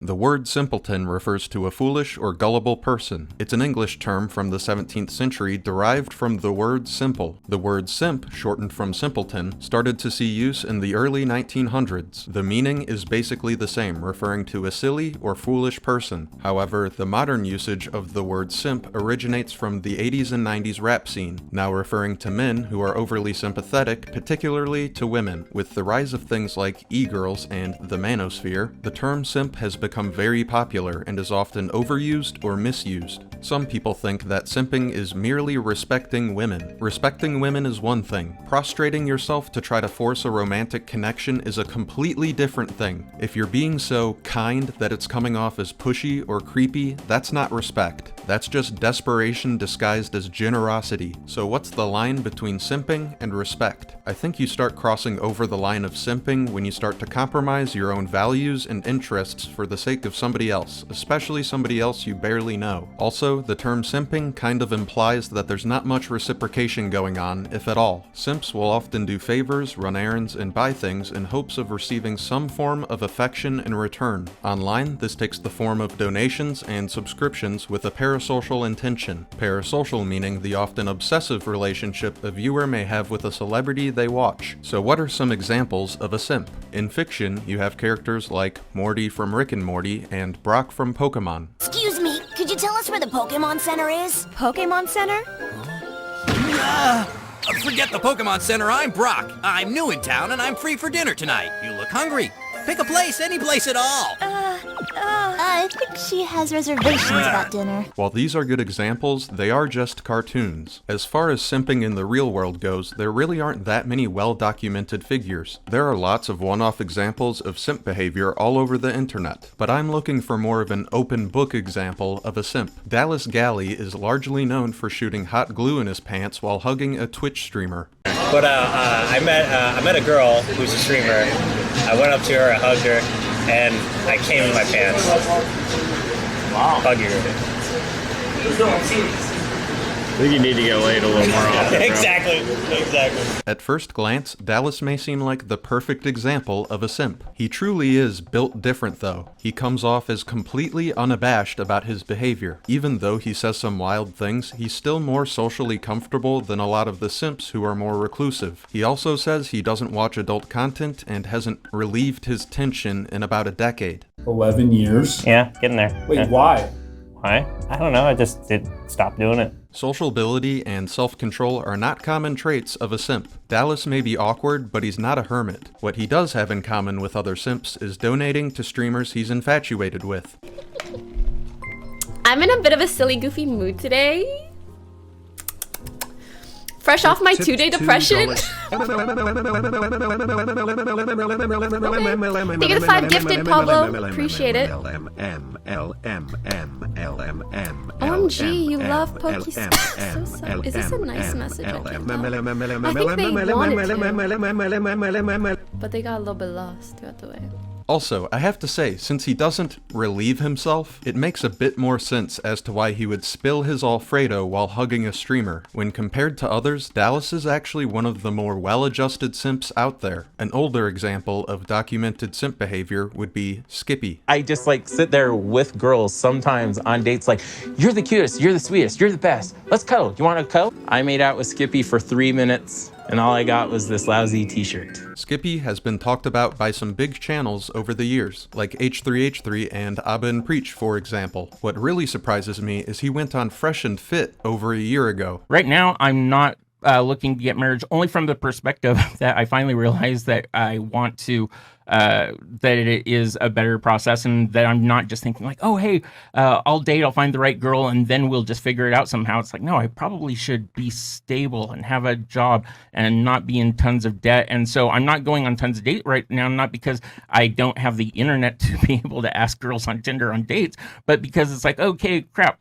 The word simpleton refers to a foolish or gullible person. It's an English term from the 17th century derived from the word simple. The word simp, shortened from simpleton, started to see use in the early 1900s. The meaning is basically the same, referring to a silly or foolish person. However, the modern usage of the word simp originates from the 80s and 90s rap scene, now referring to men who are overly sympathetic, particularly to women. With the rise of things like e-girls and the manosphere, the term simp has become very popular and is often overused or misused. Some people think that simping is merely respecting women. Respecting women is one thing. Prostrating yourself to try to force a romantic connection is a completely different thing. If you're being so kind that it's coming off as pushy or creepy, that's not respect. That's just desperation disguised as generosity. So what's the line between simping and respect? I think you start crossing over the line of simping when you start to compromise your own values and interests for the sake of somebody else, especially somebody else you barely know. Also, the term simping kind of implies that there's not much reciprocation going on, if at all. Simps will often do favors, run errands, and buy things in hopes of receiving some form of affection in return. Online, this takes the form of donations and subscriptions with a parasocial intention. Parasocial meaning the often obsessive relationship a viewer may have with a celebrity they watch. So what are some examples of a simp? In fiction, you have characters like Morty from Rick and Morty and Brock from Pokimane. Excuse me, could you tell us where the Pokemon Center is? Pokemon Center? Forget the Pokemon Center, I'm Brock. I'm new in town and I'm free for dinner tonight. You look hungry. Pick a place, any place at all. I think she has reservations about dinner. While these are good examples, they are just cartoons. As far as simping in the real world goes, there really aren't that many well-documented figures. There are lots of one-off examples of simp behavior all over the internet, but I'm looking for more of an open book example of a simp. Dallas Galley is largely known for shooting hot glue in his pants while hugging a Twitch streamer. But I met a girl who's a streamer. I went up to her, I hugged her, and I came in my pants. Wow. Hug her. I think you need to get laid a little more often. Exactly. At first glance, Dallas may seem like the perfect example of a simp. He truly is built different though. He comes off as completely unabashed about his behavior. Even though he says some wild things, he's still more socially comfortable than a lot of the simps who are more reclusive. He also says he doesn't watch adult content and hasn't relieved his tension in about a decade. 11 years? Yeah, getting there. Wait, yeah. Why? Why? I don't know, I just stopped doing it. Sociability and self-control are not common traits of a simp. Dallas may be awkward, but he's not a hermit. What he does have in common with other simps is donating to streamers he's infatuated with. I'm in a bit of a silly, goofy mood today. Fresh off my 2-day depression. Thank you for the 5 gifted, Pablo. Appreciate it. OMG, you love Pokistop. So, is this a nice message? I think they wanted to, but they got a little bit lost throughout the way. Also, I have to say, since he doesn't relieve himself, it makes a bit more sense as to why he would spill his Alfredo while hugging a streamer. When compared to others, Dallas is actually one of the more well-adjusted simps out there. An older example of documented simp behavior would be Skippy. I just sit there with girls sometimes on dates you're the cutest, you're the sweetest, you're the best. Let's cuddle. You want to cuddle? I made out with Skippy for 3 minutes. And all I got was this lousy t-shirt. Skippy has been talked about by some big channels over the years, like H3H3 and Abba and Preach, for example. What really surprises me is he went on Fresh and Fit over a year ago. Right now, I'm not looking to get married, only from the perspective that I finally realized that I want to, that it is a better process, and that I'm not just thinking oh, hey, I'll date, I'll find the right girl, and then we'll just figure it out somehow. It's no, I probably should be stable and have a job and not be in tons of debt. And so I'm not going on tons of dates right now, not because I don't have the internet to be able to ask girls on Tinder on dates, but because it's okay, crap,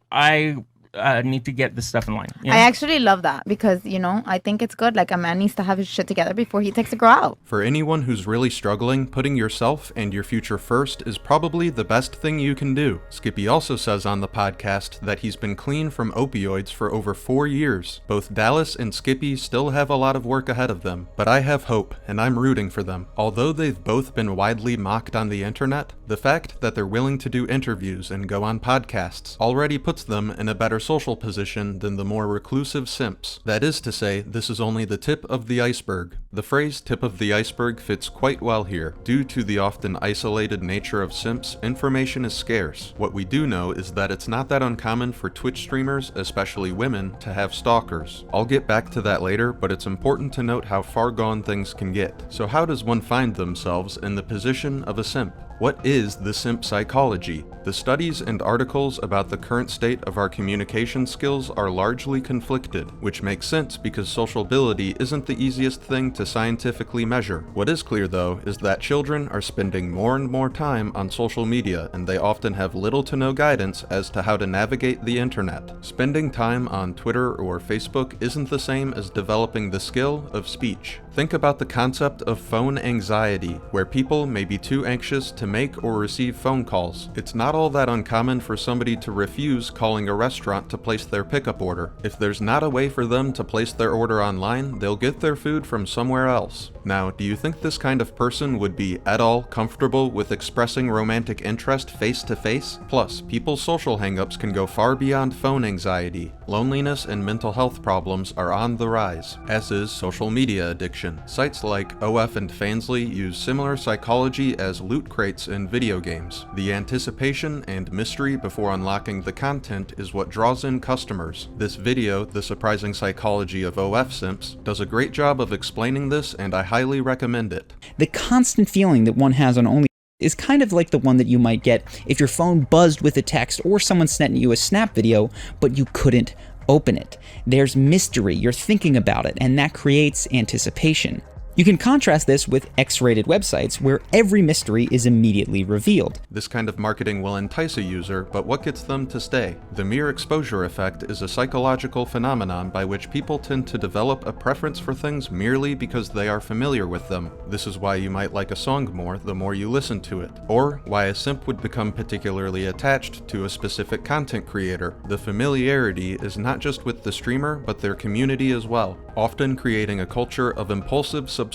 need to get this stuff in line. You know? I actually love that because, I think it's good. Like, a man needs to have his shit together before he takes a girl out. For anyone who's really struggling, putting yourself and your future first is probably the best thing you can do. Skippy also says on the podcast that he's been clean from opioids for over 4 years. Both Dallas and Skippy still have a lot of work ahead of them, but I have hope, and I'm rooting for them. Although they've both been widely mocked on the internet, the fact that they're willing to do interviews and go on podcasts already puts them in a better social position than the more reclusive simps. That is to say, this is only the tip of the iceberg. The phrase tip of the iceberg fits quite well here. Due to the often isolated nature of simps, information is scarce. What we do know is that it's not that uncommon for Twitch streamers, especially women, to have stalkers. I'll get back to that later, but it's important to note how far gone things can get. So how does one find themselves in the position of a simp? What is the simp psychology? The studies and articles about the current state of our communication skills are largely conflicted, which makes sense because sociability isn't the easiest thing to scientifically measure. What is clear though is that children are spending more and more time on social media, and they often have little to no guidance as to how to navigate the internet. Spending time on Twitter or Facebook isn't the same as developing the skill of speech. Think about the concept of phone anxiety, where people may be too anxious to make or receive phone calls. It's not all that uncommon for somebody to refuse calling a restaurant to place their pickup order. If there's not a way for them to place their order online, they'll get their food from somewhere else. Now, do you think this kind of person would be at all comfortable with expressing romantic interest face to face? Plus, people's social hangups can go far beyond phone anxiety. Loneliness and mental health problems are on the rise, as is social media addiction. Sites like OF and Fansly use similar psychology as loot crates in video games. The anticipation and mystery before unlocking the content is what draws in customers. This video, The Surprising Psychology of OF Simps, does a great job of explaining this, and I highly recommend it. The constant feeling that one has on Only is kind of like the one that you might get if your phone buzzed with a text or someone sent you a snap video, but you couldn't open it. There's mystery, you're thinking about it, and that creates anticipation. You can contrast this with X-rated websites where every mystery is immediately revealed. This kind of marketing will entice a user, but what gets them to stay? The mere exposure effect is a psychological phenomenon by which people tend to develop a preference for things merely because they are familiar with them. This is why you might like a song more the more you listen to it, or why a simp would become particularly attached to a specific content creator. The familiarity is not just with the streamer, but their community as well, often creating a culture of impulsive subservience.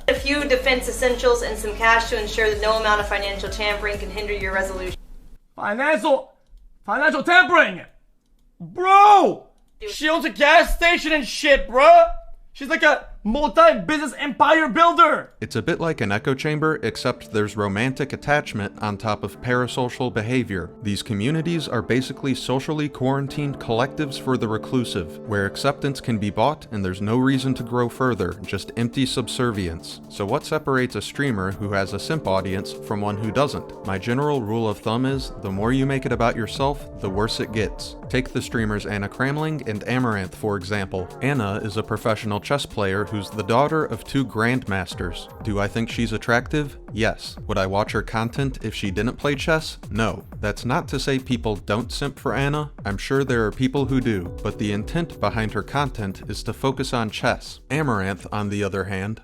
A few defense essentials and some cash to ensure that no amount of financial tampering can hinder your resolution. Financial tampering? Bro! She owns a gas station and shit, bro! She's like a multi-business empire builder! It's a bit like an echo chamber, except there's romantic attachment on top of parasocial behavior. These communities are basically socially quarantined collectives for the reclusive, where acceptance can be bought and there's no reason to grow further, just empty subservience. So what separates a streamer who has a simp audience from one who doesn't? My general rule of thumb is, the more you make it about yourself, the worse it gets. Take the streamers Anna Cramling and Amouranth for example. Anna is a professional chess player who's the daughter of 2 grandmasters. Do I think she's attractive? Yes. Would I watch her content if she didn't play chess? No. That's not to say people don't simp for Anna. I'm sure there are people who do, but the intent behind her content is to focus on chess. Amouranth, on the other hand,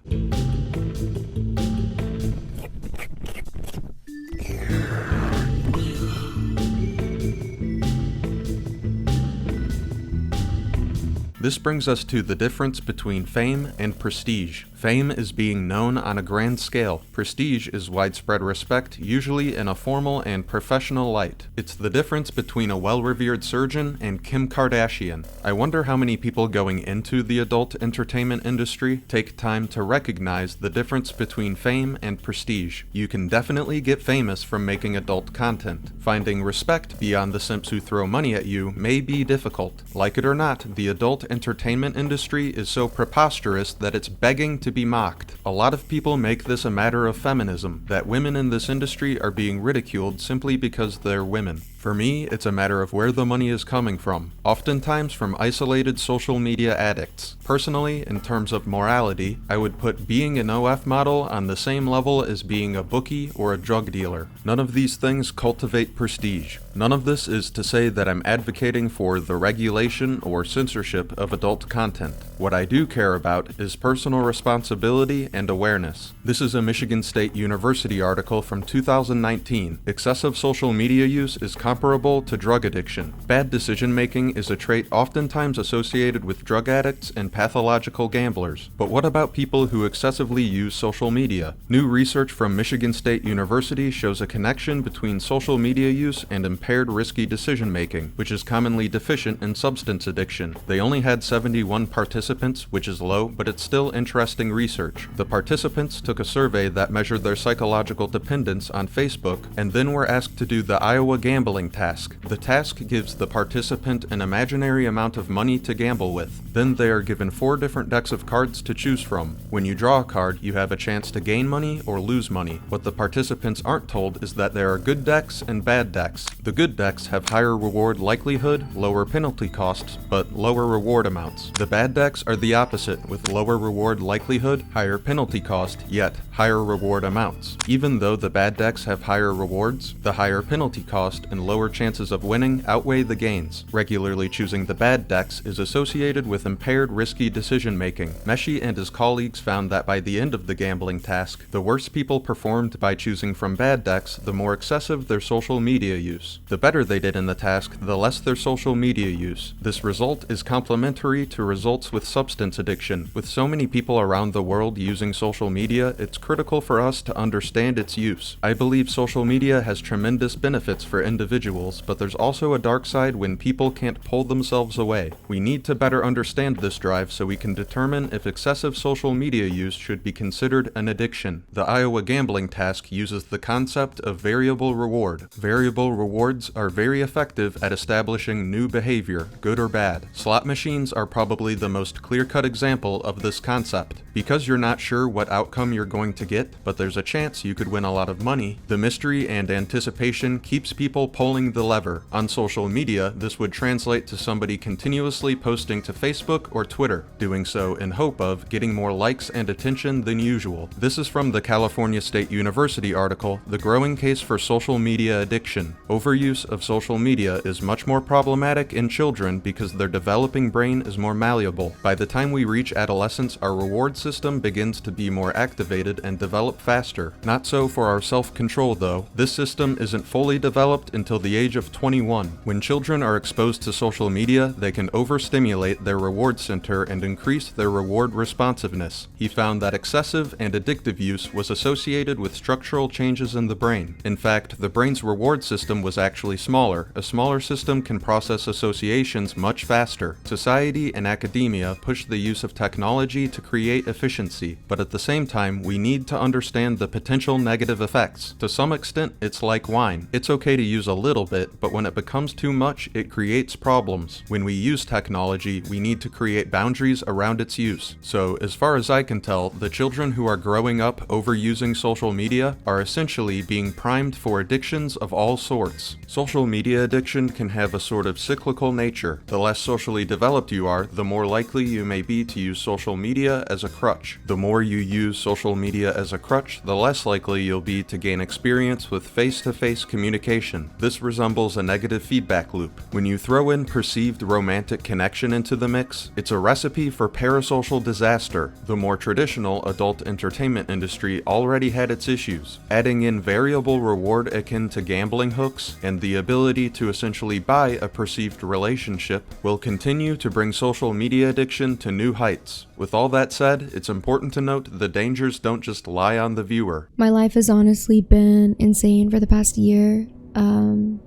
this brings us to the difference between fame and prestige. Fame is being known on a grand scale. Prestige is widespread respect, usually in a formal and professional light. It's the difference between a well-revered surgeon and Kim Kardashian. I wonder how many people going into the adult entertainment industry take time to recognize the difference between fame and prestige. You can definitely get famous from making adult content. Finding respect beyond the simps who throw money at you may be difficult. Like it or not, the adult entertainment industry is so preposterous that it's begging to be mocked. A lot of people make this a matter of feminism, that women in this industry are being ridiculed simply because they're women. For me, it's a matter of where the money is coming from, oftentimes from isolated social media addicts. Personally, in terms of morality, I would put being an OF model on the same level as being a bookie or a drug dealer. None of these things cultivate prestige. None of this is to say that I'm advocating for the regulation or censorship of adult content. What I do care about is personal responsibility and awareness. This is a Michigan State University article from 2019. Excessive social media use is comparable to drug addiction. Bad decision-making is a trait oftentimes associated with drug addicts and pathological gamblers. But what about people who excessively use social media? New research from Michigan State University shows a connection between social media use and impaired risky decision-making, which is commonly deficient in substance addiction. They only had 71 participants, which is low, but it's still interesting research. The participants took a survey that measured their psychological dependence on Facebook, and then were asked to do the Iowa gambling task. The task gives the participant an imaginary amount of money to gamble with. Then they are given 4 different decks of cards to choose from. When you draw a card, you have a chance to gain money or lose money. What the participants aren't told is that there are good decks and bad decks. The good decks have higher reward likelihood, lower penalty costs, but lower reward amounts. The bad decks are the opposite, with lower reward likelihood, higher penalty cost, yet higher reward amounts. Even though the bad decks have higher rewards, the higher penalty cost and lower chances of winning outweigh the gains. Regularly choosing the bad decks is associated with impaired risky decision-making. Meshi and his colleagues found that by the end of the gambling task, the worse people performed by choosing from bad decks, the more excessive their social media use. The better they did in the task, the less their social media use. This result is complementary to results with substance addiction. With so many people around the world using social media, it's critical for us to understand its use. I believe social media has tremendous benefits for individuals, but there's also a dark side when people can't pull themselves away. We need to better understand this drive so we can determine if excessive social media use should be considered an addiction. The Iowa gambling task uses the concept of variable reward. Variable rewards are very effective at establishing new behavior, good or bad. Slot machines are probably the most clear-cut example of this concept. Because you're not sure what outcome you're going to get, but there's a chance you could win a lot of money, the mystery and anticipation keeps people pulling the lever. On social media, this would translate to somebody continuously posting to Facebook or Twitter, doing so in hope of getting more likes and attention than usual. This is from the California State University article, The Growing Case for Social Media Addiction. Overuse of social media is much more problematic in children because their developing brain is more malleable. By the time we reach adolescence, our reward system begins to be more activated and develop faster. Not so for our self-control though. This system isn't fully developed until the age of 21. When children are exposed to social media, they can overstimulate their reward center and increase their reward responsiveness. He found that excessive and addictive use was associated with structural changes in the brain. In fact, the brain's reward system was actually smaller. A smaller system can process associations much faster. Society and academia push the use of technology to create efficiency, but at the same time, we need to understand the potential negative effects. To some extent, it's like wine. It's okay to use a little bit, but when it becomes too much, it creates problems. When we use technology, we need to create boundaries around its use. So, as far as I can tell, the children who are growing up overusing social media are essentially being primed for addictions of all sorts. Social media addiction can have a sort of cyclical nature. The less socially developed you are, the more likely you may be to use social media as a crutch. The more you use social media as a crutch, the less likely you'll be to gain experience with face-to-face communication. This resembles a negative feedback loop. When you throw in perceived romantic connection into the mix, it's a recipe for parasocial disaster. The more traditional adult entertainment industry already had its issues. Adding in variable reward akin to gambling hooks and the ability to essentially buy a perceived relationship will continue to bring social media addiction to new heights. With all that said, it's important to note the dangers don't just lie on the viewer. My life has honestly been insane for the past year and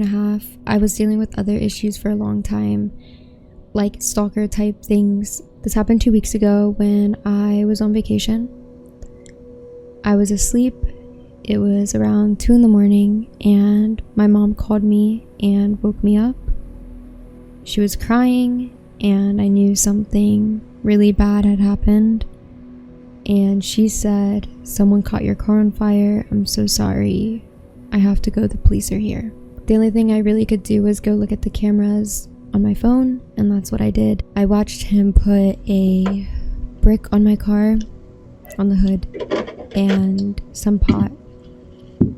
a half. I was dealing with other issues for a long time, like stalker type things. This happened 2 weeks ago when I was on vacation. I was asleep. It was around 2 in the morning and my mom called me and woke me up. She was crying and I knew something really bad had happened. And she said, "Someone caught your car on fire. I'm so sorry. I have to go. The police are here." The only thing I really could do was go look at the cameras on my phone, and that's what I did. I watched him put a brick on my car, on the hood, and some pot,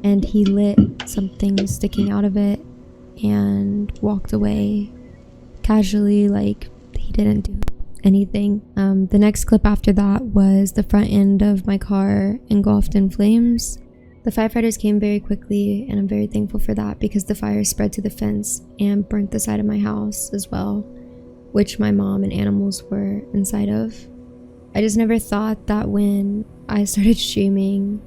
and he lit something sticking out of it and walked away casually, like he didn't do anything. The next clip after that was the front end of my car engulfed in flames. The firefighters came very quickly, and I'm very thankful for that, because the fire spread to the fence and burnt the side of my house as well, which my mom and animals were inside of. I just never thought that when I started streaming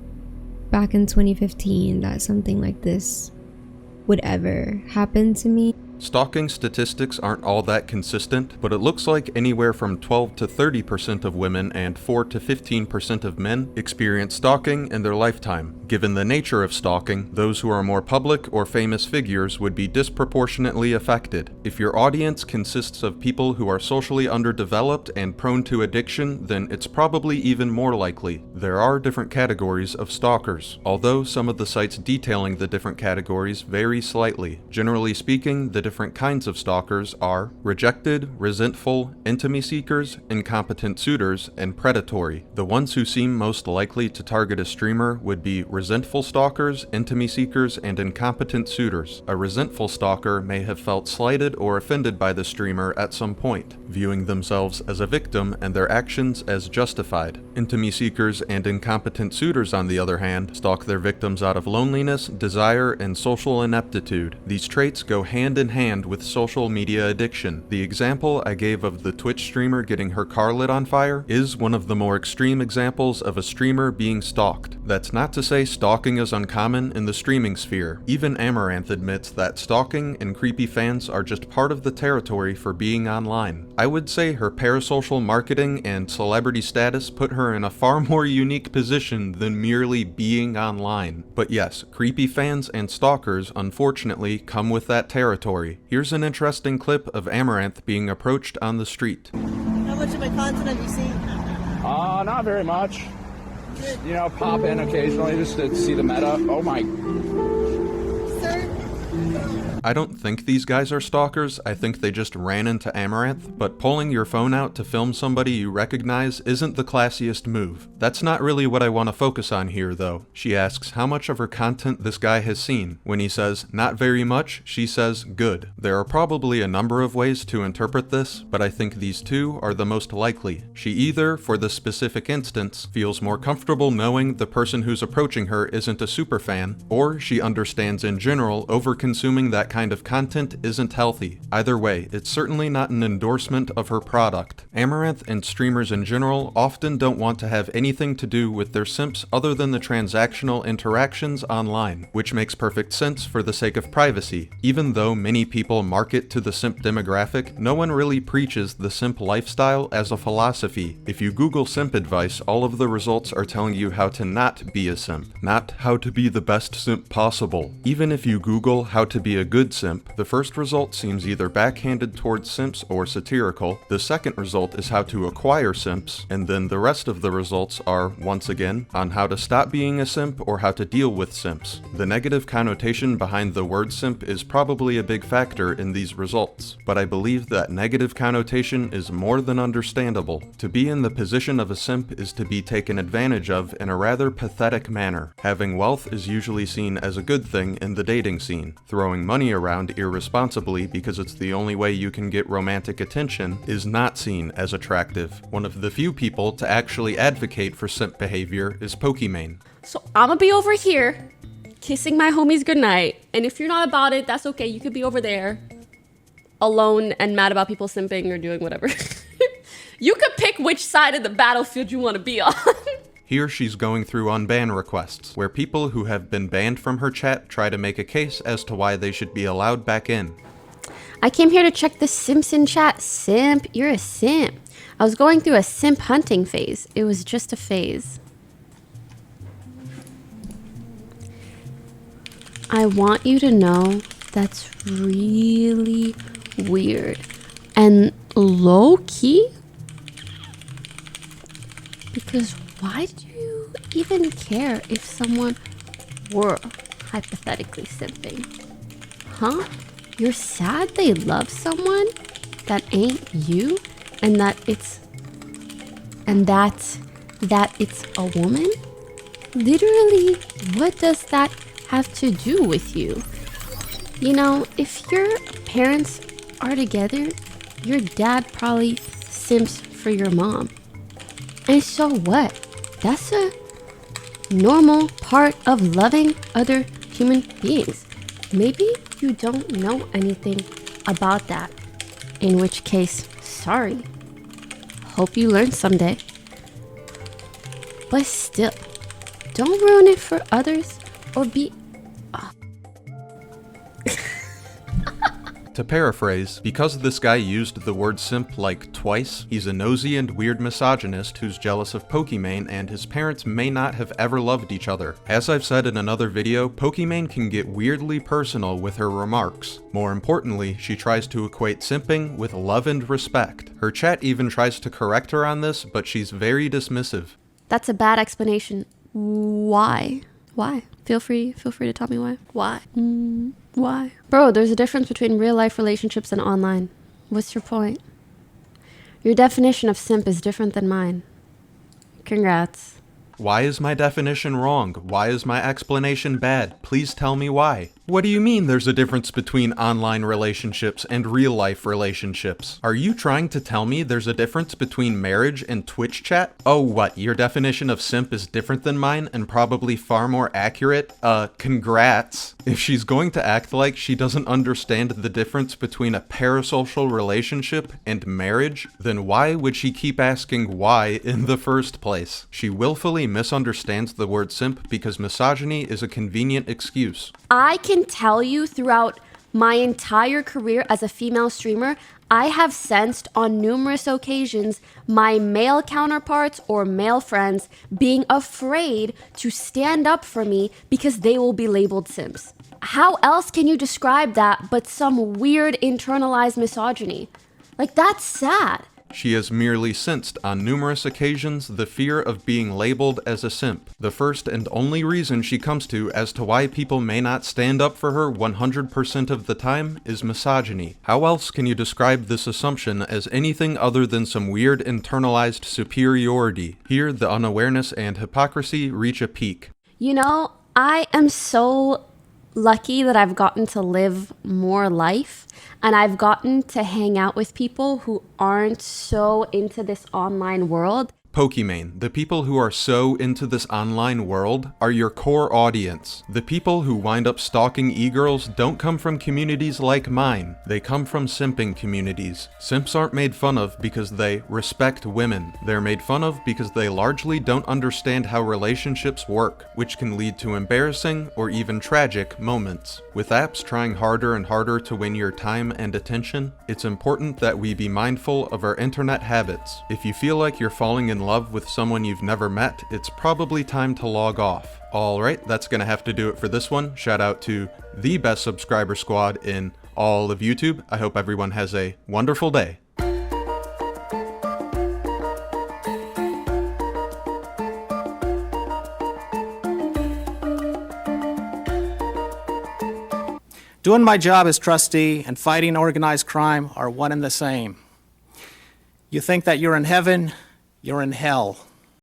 back in 2015 that something like this would ever happen to me. Stalking statistics aren't all that consistent, but it looks like anywhere from 12 to 30% of women and 4 to 15% of men experience stalking in their lifetime. Given the nature of stalking, those who are more public or famous figures would be disproportionately affected. If your audience consists of people who are socially underdeveloped and prone to addiction, then it's probably even more likely. There are different categories of stalkers, although some of the sites detailing the different categories vary slightly. Generally speaking, the different kinds of stalkers are rejected, resentful, intimacy seekers, incompetent suitors, and predatory. The ones who seem most likely to target a streamer would be resentful stalkers, intimacy seekers, and incompetent suitors. A resentful stalker may have felt slighted or offended by the streamer at some point, viewing themselves as a victim and their actions as justified. Intimacy seekers and incompetent suitors, on the other hand, stalk their victims out of loneliness, desire, and social ineptitude. These traits go hand in hand with social media addiction. The example I gave of the Twitch streamer getting her car lit on fire is one of the more extreme examples of a streamer being stalked. That's not to say stalking is uncommon in the streaming sphere. Even Amouranth admits that stalking and creepy fans are just part of the territory for being online. I would say her parasocial marketing and celebrity status put her in a far more unique position than merely being online. But yes, creepy fans and stalkers unfortunately come with that territory. Here's an interesting clip of Amouranth being approached on the street. How much of my content have you seen? Not very much. You know, pop in occasionally just to see the meta. Oh my. Sir? I don't think these guys are stalkers, I think they just ran into Amouranth, but pulling your phone out to film somebody you recognize isn't the classiest move. That's not really what I want to focus on here, though. She asks how much of her content this guy has seen. When he says, not very much, she says, good. There are probably a number of ways to interpret this, but I think these two are the most likely. She either, for this specific instance, feels more comfortable knowing the person who's approaching her isn't a superfan, or she understands in general over-consuming that kind of content isn't healthy. Either way, it's certainly not an endorsement of her product. Amouranth and streamers in general often don't want to have anything to do with their simps other than the transactional interactions online, which makes perfect sense for the sake of privacy. Even though many people market to the simp demographic, no one really preaches the simp lifestyle as a philosophy. If you Google simp advice, all of the results are telling you how to not be a simp, not how to be the best simp possible. Even if you Google how to be a good simp, the first result seems either backhanded towards simps or satirical, the second result is how to acquire simps, and then the rest of the results are, once again, on how to stop being a simp or how to deal with simps. The negative connotation behind the word simp is probably a big factor in these results, but I believe that negative connotation is more than understandable. To be in the position of a simp is to be taken advantage of in a rather pathetic manner. Having wealth is usually seen as a good thing in the dating scene. Throwing money around irresponsibly because it's the only way you can get romantic attention is not seen as attractive. One of the few people to actually advocate for simp behavior is Pokimane. So I'm gonna be over here kissing my homies goodnight, and if you're not about it, that's okay. You could be over there alone and mad about people simping or doing whatever. You could pick which side of the battlefield you want to be on. Here she's going through unban requests, where people who have been banned from her chat try to make a case as to why they should be allowed back in. I came here to check the Simpson chat. Simp, you're a simp. I was going through a simp hunting phase. It was just a phase. I want you to know that's really weird and low-key. Because why do you even care if someone were hypothetically simping? Huh? You're sad they love someone that ain't you? And that it's a woman? Literally, what does that have to do with you? You know, if your parents are together, your dad probably simps for your mom. And so what? That's a normal part of loving other human beings. Maybe you don't know anything about that. In which case, sorry. Hope you learn someday. But still, don't ruin it for others or be... To paraphrase, because this guy used the word simp like twice, he's a nosy and weird misogynist who's jealous of Pokimane, and his parents may not have ever loved each other. As I've said in another video, Pokimane can get weirdly personal with her remarks. More importantly, she tries to equate simping with love and respect. Her chat even tries to correct her on this, but she's very dismissive. That's a bad explanation. Why? Why? Feel free to tell me why. Why? Why? Bro, there's a difference between real life relationships and online. What's your point? Your definition of simp is different than mine. Congrats. Why is my definition wrong? Why is my explanation bad? Please tell me why. What do you mean there's a difference between online relationships and real-life relationships? Are you trying to tell me there's a difference between marriage and Twitch chat? Oh, what, your definition of simp is different than mine and probably far more accurate? Congrats. If she's going to act like she doesn't understand the difference between a parasocial relationship and marriage, then why would she keep asking why in the first place? She willfully misunderstands the word simp because misogyny is a convenient excuse. I can tell you throughout my entire career as a female streamer, I have sensed on numerous occasions my male counterparts or male friends being afraid to stand up for me because they will be labeled simps. How else can you describe that but some weird internalized misogyny? Like, that's sad. She has merely sensed on numerous occasions the fear of being labeled as a simp. The first and only reason she comes to as to why people may not stand up for her 100% of the time is misogyny. How else can you describe this assumption as anything other than some weird internalized superiority? Here, the unawareness and hypocrisy reach a peak. You know, I am so lucky that I've gotten to live more life, and I've gotten to hang out with people who aren't so into this online world. Pokimane, the people who are so into this online world are your core audience. The people who wind up stalking e-girls don't come from communities like mine. They come from simping communities. Simps aren't made fun of because they respect women. They're made fun of because they largely don't understand how relationships work, which can lead to embarrassing or even tragic moments. With apps trying harder and harder to win your time and attention, it's important that we be mindful of our internet habits. If you feel like you're falling in love with someone you've never met, it's probably time to log off. Alright, that's gonna have to do it for this one. Shout out to the best subscriber squad in all of YouTube. I hope everyone has a wonderful day. Doing my job as trustee and fighting organized crime are one and the same. You think that you're in heaven, you're in hell.